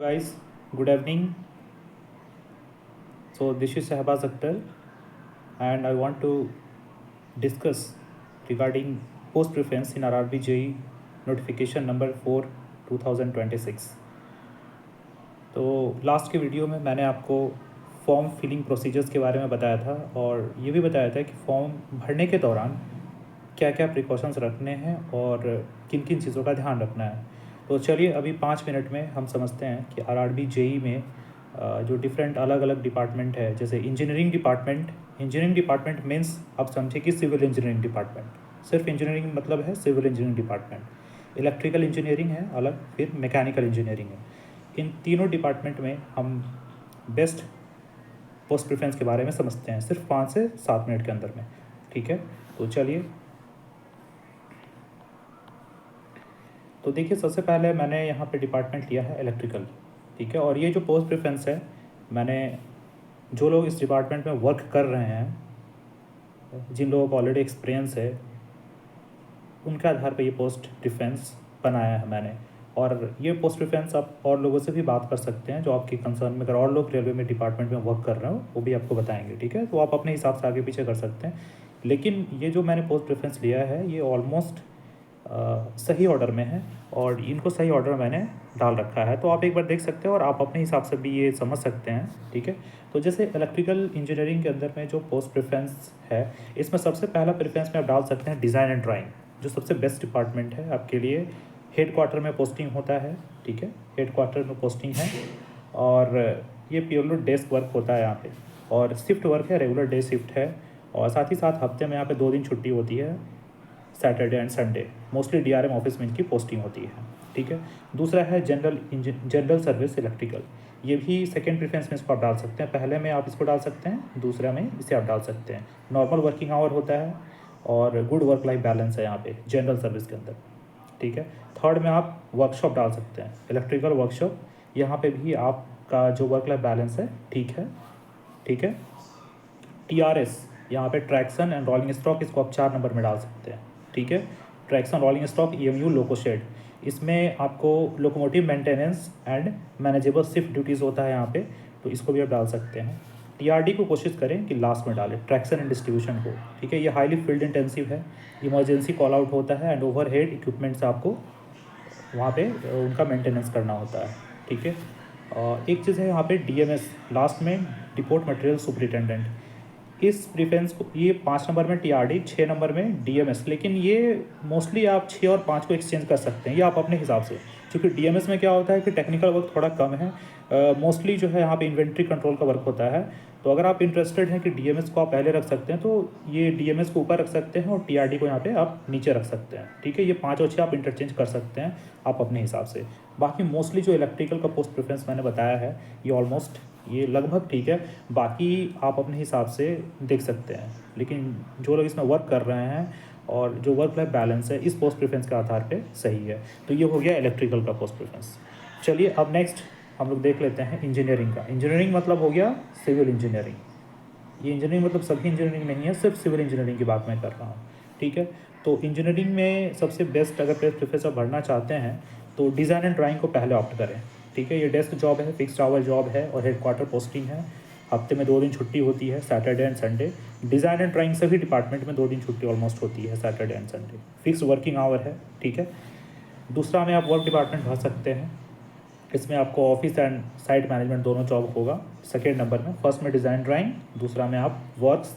Guys, good evening. So this is Shahbaz Akhtar, and I want to discuss regarding post preference in RRB JEE notification number 4 2026. तो last के video में मैंने आपको form filling procedures के बारे में बताया था और ये भी बताया था कि फॉर्म भरने के दौरान क्या क्या प्रिकॉशंस रखने हैं और किन किन चीज़ों का ध्यान रखना है। तो चलिए अभी 5 मिनट में हम समझते हैं कि RRB JEE में जो डिफरेंट अलग अलग डिपार्टमेंट है, जैसे इंजीनियरिंग डिपार्टमेंट मीन्स आप समझे कि सिविल इंजीनियरिंग डिपार्टमेंट, सिर्फ इंजीनियरिंग मतलब है civil engineering department. Electrical engineering है अलग, फिर मैकेनिकल इंजीनियरिंग है। इन तीनों डिपार्टमेंट में हम बेस्ट पोस्ट प्रेफरेंस के बारे में समझते हैं सिर्फ 5 से 7 मिनट के अंदर में। ठीक है, तो चलिए। तो देखिए, सबसे पहले मैंने यहाँ पे डिपार्टमेंट लिया है इलेक्ट्रिकल। ठीक है, और ये जो पोस्ट प्रेफरेंस है, मैंने जो लोग इस डिपार्टमेंट में वर्क कर रहे हैं, जिन लोगों को ऑलरेडी एक्सपीरियंस है, उनके आधार पर ये पोस्ट प्रेफरेंस बनाया है मैंने। और ये पोस्ट प्रेफरेंस आप और लोगों से भी बात कर सकते हैं जो आपके कंसर्न में, अगर और लोग रेलवे में डिपार्टमेंट में वर्क कर रहे हो वो भी आपको बताएंगे। ठीक है, तो आप अपने हिसाब से आगे पीछे कर सकते हैं। लेकिन ये जो मैंने पोस्ट प्रेफरेंस लिया है ये ऑलमोस्ट सही ऑर्डर में है और इनको सही ऑर्डर में मैंने डाल रखा है, तो आप एक बार देख सकते हैं और आप अपने हिसाब से भी ये समझ सकते हैं। ठीक है, तो जैसे इलेक्ट्रिकल इंजीनियरिंग के अंदर में जो पोस्ट प्रेफरेंस है, इसमें सबसे पहला प्रेफरेंस में आप डाल सकते हैं डिज़ाइन एंड ड्राइंग, जो सबसे बेस्ट डिपार्टमेंट है आपके लिए। हेड क्वार्टर में पोस्टिंग होता है। ठीक है, हेड क्वार्टर में पोस्टिंग है और ये प्योरली डेस्क वर्क होता है यहाँ पे, और शिफ्ट वर्क है, रेगुलर डे शिफ्ट है। और साथ ही साथ हफ्ते में यहाँ पे 2 दिन छुट्टी होती है, Saturday and Sunday. Mostly DRM office में इनकी पोस्टिंग होती है। ठीक है, दूसरा है जनरल सर्विस इलेक्ट्रिकल। ये भी सेकेंड प्रेफरेंस में इसको आप डाल सकते हैं। पहले में आप इसको डाल सकते हैं, दूसरा में इसे आप डाल सकते हैं। नॉर्मल वर्किंग आवर होता है और गुड वर्क लाइफ बैलेंस है यहाँ पे जनरल सर्विस के अंदर। ठीक है, थर्ड में आप वर्कशॉप डाल सकते हैं, इलेक्ट्रिकल वर्कशॉप। यहाँ पे भी आपका जो वर्क लाइफ बैलेंस है ठीक है। ठीक है, TRS यहाँ पे ट्रैक्शन एंड रोलिंग स्टॉक, इसको आप 4 नंबर में डाल सकते हैं। ठीक है, traction rolling stock EMU loco shed, इसमें आपको locomotive maintenance and manageable shift duties होता है यहाँ पे, तो इसको भी आप डाल सकते हैं। TRD को कोशिश करें कि लास्ट में डालें, ट्रैक्शन एंड डिस्ट्रीब्यूशन को। ठीक है, ये हाईली फील्ड इंटेंसिव है, इमरजेंसी कॉल आउट होता है एंड ओवरहेड इक्विपमेंट से आपको वहाँ पे उनका मेंटेनेंस करना होता है। ठीक है, एक चीज़ है यहाँ पे DMS, लास्ट में डिपोर्ट मटेरियल सुपरिटेंडेंट। इस प्रेफरेंस को ये 5 नंबर में TRD, 6 नंबर में DMS, लेकिन ये मोस्टली आप 6 और 5 को एक्सचेंज कर सकते हैं, ये आप अपने हिसाब से। क्योंकि DMS में क्या होता है कि टेक्निकल वर्क थोड़ा कम है, मोस्टली जो है यहाँ पे इन्वेंट्री कंट्रोल का वर्क होता है। तो अगर आप इंटरेस्टेड हैं कि DMS को आप पहले रख सकते हैं, तो ये DMS को ऊपर रख सकते हैं और TRD को यहाँ पे आप नीचे रख सकते हैं। ठीक है, ये 5 और 6 आप इंटरचेंज कर सकते हैं आप अपने हिसाब से। बाकी मोस्टली जो इलेक्ट्रिकल का पोस्ट प्रेफरेंस मैंने बताया है, ये ऑलमोस्ट ये लगभग ठीक है, बाकी आप अपने हिसाब से देख सकते हैं। लेकिन जो लोग इसमें वर्क कर रहे हैं और जो वर्क लाइफ बैलेंस है, इस पोस्ट प्रेफरेंस के आधार पे सही है। तो ये हो गया इलेक्ट्रिकल का पोस्ट प्रेफरेंस। चलिए अब नेक्स्ट हम लोग देख लेते हैं इंजीनियरिंग का। इंजीनियरिंग मतलब हो गया सिविल इंजीनियरिंग। ये इंजीनियरिंग मतलब सभी इंजीनियरिंग नहीं है, सिर्फ सिविल इंजीनियरिंग की बात मैं कर रहा हूँ। ठीक है, तो इंजीनियरिंग में सबसे बेस्ट अगर प्रेफरेंस आप भरना चाहते हैं तो डिज़ाइन एंड ड्राइंग को पहले ऑप्ट करें। ठीक है, ये डेस्क जॉब है, फिक्स्ड आवर जॉब है और हेड क्वार्टर पोस्टिंग है। हफ्ते में 2 दिन छुट्टी होती है, Saturday and Sunday. Design and drawing सभी डिपार्टमेंट में 2 दिन छुट्टी ऑलमोस्ट होती है, Saturday and Sunday. Fix working hour है। ठीक है, दूसरा में आप वर्क डिपार्टमेंट भर सकते हैं। इसमें आपको ऑफिस एंड साइट मैनेजमेंट दोनों जॉब होगा सेकेंड नंबर में। फर्स्ट में डिज़ाइन ड्राइंग, दूसरा में आप वर्क्स,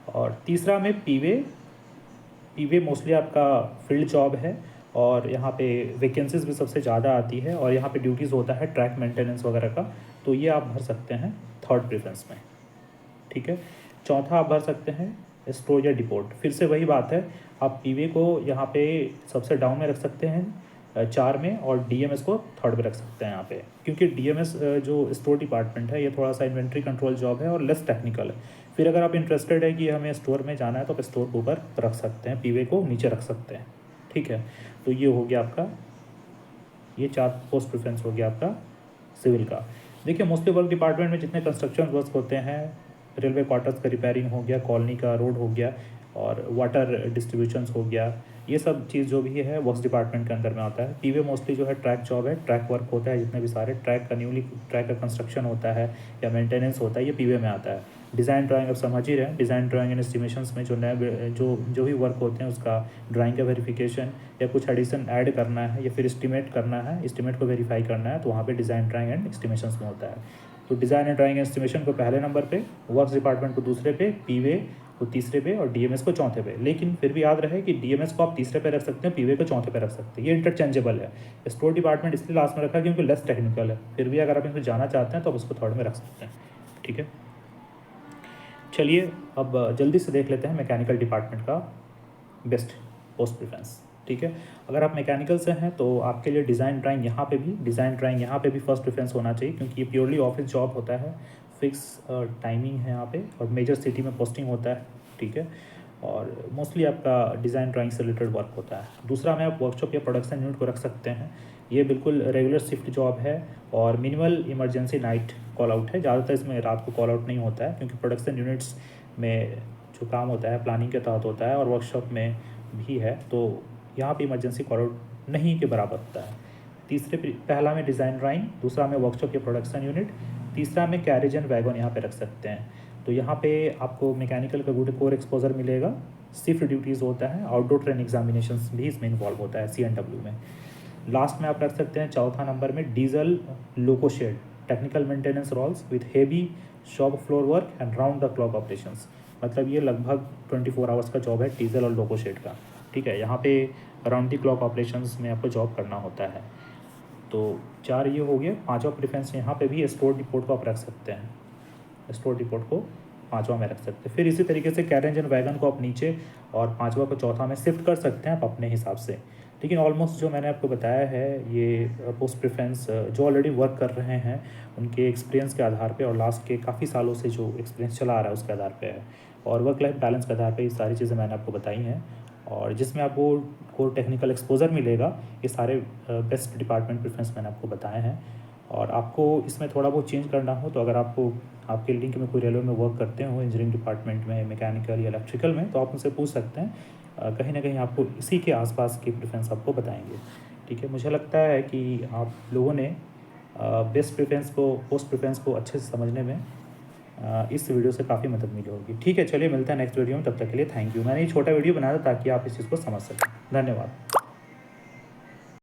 और तीसरा में पीवे मोस्टली आपका फील्ड जॉब है और यहाँ पे वैकेंसीज भी सबसे ज़्यादा आती है और यहाँ पे ड्यूटीज़ होता है ट्रैक मेंटेनेंस वगैरह का, तो ये आप भर सकते हैं थर्ड प्रेफरेंस में। ठीक है, चौथा आप भर सकते हैं स्टोर या डिपोर्ट। फिर से वही बात है, आप पीवे को यहाँ पे सबसे डाउन में रख सकते हैं 4 में, और DMS को थर्ड में रख सकते हैं यहाँ पे, क्योंकि DMS जो स्टोर डिपार्टमेंट है ये थोड़ा सा इन्वेंट्री कंट्रोल जॉब है और लेस टेक्निकल है। फिर अगर आप इंटरेस्टेड है कि हमें स्टोर में जाना है तो आप स्टोर को ऊपर रख सकते हैं, पीवे को नीचे रख सकते हैं। ठीक है, तो ये हो गया आपका, ये 4 पोस्ट प्रेफरेंस हो गया आपका सिविल का। देखिए, मोस्टली वर्क डिपार्टमेंट में जितने कंस्ट्रक्शन वर्क होते हैं, रेलवे क्वार्टर्स का रिपेयरिंग हो गया, कॉलोनी का रोड हो गया और वाटर डिस्ट्रीब्यूशंस हो गया, ये सब चीज़ जो भी है वर्क्स डिपार्टमेंट के अंदर में आता है। पीवे मोस्टली जो है ट्रैक जॉब है, ट्रैक वर्क होता है, जितने भी सारे ट्रैक का ट्रैक का कंस्ट्रक्शन होता है या मेंटेनेंस होता है, ये पीवे में आता है। डिज़ाइन ड्राइंग अब समझ ही रहे हैं, डिज़ाइन ड्राइंग एंड एस्टिमेशंस में जो नए जो भी वर्क होते हैं उसका ड्राइंग का वेरिफिकेशन या कुछ एडिशन ऐड करना है या फिर एस्टिमेट करना है, एस्टिमेट को वेरीफाई करना है, तो वहाँ पे डिज़ाइन ड्राइंग एंड एस्टिमेशंस में होता है। तो डिज़ाइन एंड ड्राइंग एस्टिमेशन को पहले नंबर पे, वर्क्स डिपार्टमेंट को दूसरे पे, पीवे को तीसरे पे और डीएमएस को चौथे पे। लेकिन फिर भी याद रहे कि डीएमएस को आप तीसरे पे रख सकते हैं, पीवे को चौथे पे रख सकते हैं, ये इंटरचेंजेबल है। स्टोर डिपार्टमेंट इसलिए लास्ट में रखा है क्योंकि लेस टेक्निकल है, फिर भी अगर आप इसमें जाना चाहते हैं तो आप उसको थर्ड में रख सकते हैं। ठीक है, चलिए अब जल्दी से देख लेते हैं मैकेनिकल डिपार्टमेंट का बेस्ट पोस्ट प्रेफरेंस। ठीक है, अगर आप मैकेनिकल से हैं तो आपके लिए डिज़ाइन ड्राइंग यहाँ पे भी फर्स्ट प्रेफरेंस होना चाहिए, क्योंकि ये प्योरली ऑफिस जॉब होता है, फिक्स टाइमिंग है यहाँ पे और मेजर सिटी में पोस्टिंग होता है। ठीक है, और मोस्टली आपका डिज़ाइन ड्राइंग से रिलेटेड वर्क होता है। दूसरा में आप वर्कशॉप या प्रोडक्शन यूनिट को रख सकते हैं, ये बिल्कुल रेगुलर शिफ्ट जॉब है और minimal emergency night call out है। ज़्यादातर इसमें रात को कॉल आउट नहीं होता है, क्योंकि प्रोडक्शन यूनिट्स में जो काम होता है प्लानिंग के तहत होता है और वर्कशॉप में भी है, तो यहाँ पे इमरजेंसी कॉल आउट नहीं के बराबर होता है। पहला में डिज़ाइन ड्राइंग, दूसरा में वर्कशॉप या प्रोडक्शन यूनिट, तीसरा में कैरेज एंड वैगन यहाँ पे रख सकते हैं। तो यहाँ पे आपको मैकेनिकल का गुड कोर एक्सपोजर मिलेगा, शिफ्ट ड्यूटीज़ होता है, आउटडोर ट्रेन एग्जामिनेशंस भी इसमें इन्वॉल्व होता है CNW में। लास्ट में आप रख सकते हैं चौथा नंबर में diesel loco shed, technical maintenance roles with heavy shop floor work and round the clock operations. मतलब ये लगभग 24 आवर्स का जॉब है डीजल और लोको शेड का। ठीक है, यहाँ पे राउंड द क्लॉक ऑपरेशंस में आपको जॉब करना होता है। तो 4 ये हो गया। पाँचवा प्रेफरेंस यहाँ पे भी स्टोर डिपोर्ट को आप रख सकते हैं, स्टोर डिपोर्ट को पाँचवा में रख सकते हैं। फिर इसी तरीके से कैरेज एंड वैगन को आप नीचे और पाँचवा को चौथा में शिफ्ट कर सकते हैं आप अपने हिसाब से। लेकिन ऑलमोस्ट जो मैंने आपको बताया है ये पोस्ट प्रेफरेंस जो ऑलरेडी वर्क कर रहे हैं उनके एक्सपीरियंस के आधार पे और लास्ट के काफ़ी सालों से जो एक्सपीरियंस चला आ रहा है उसके आधार पे है, और वर्क लाइफ बैलेंस के आधार पे ये सारी चीज़ें मैंने आपको बताई हैं, और जिसमें आपको कोर टेक्निकल एक्सपोजर मिलेगा। ये सारे बेस्ट डिपार्टमेंट प्रेफरेंस मैंने आपको बताए हैं। और आपको इसमें थोड़ा बहुत चेंज करना हो तो अगर आपको आपके लिंक में कोई रेलवे में वर्क करते हो, इंजीनियरिंग डिपार्टमेंट में, मैकेनिकल या इलेक्ट्रिकल में, तो आप उनसे पूछ सकते हैं, कहीं ना कहीं आपको इसी के आसपास की प्रेफरेंस आपको बताएंगे। ठीक है, मुझे लगता है कि आप लोगों ने बेस्ट प्रेफरेंस को, पोस्ट प्रेफरेंस को अच्छे से समझने में इस वीडियो से काफ़ी मदद मिली होगी। ठीक है, चलिए मिलता है नेक्स्ट वीडियो में, तब तक के लिए थैंक यू। मैंने ये छोटा वीडियो बनाया था ताकि आप इस चीज़ को समझ सकें। धन्यवाद।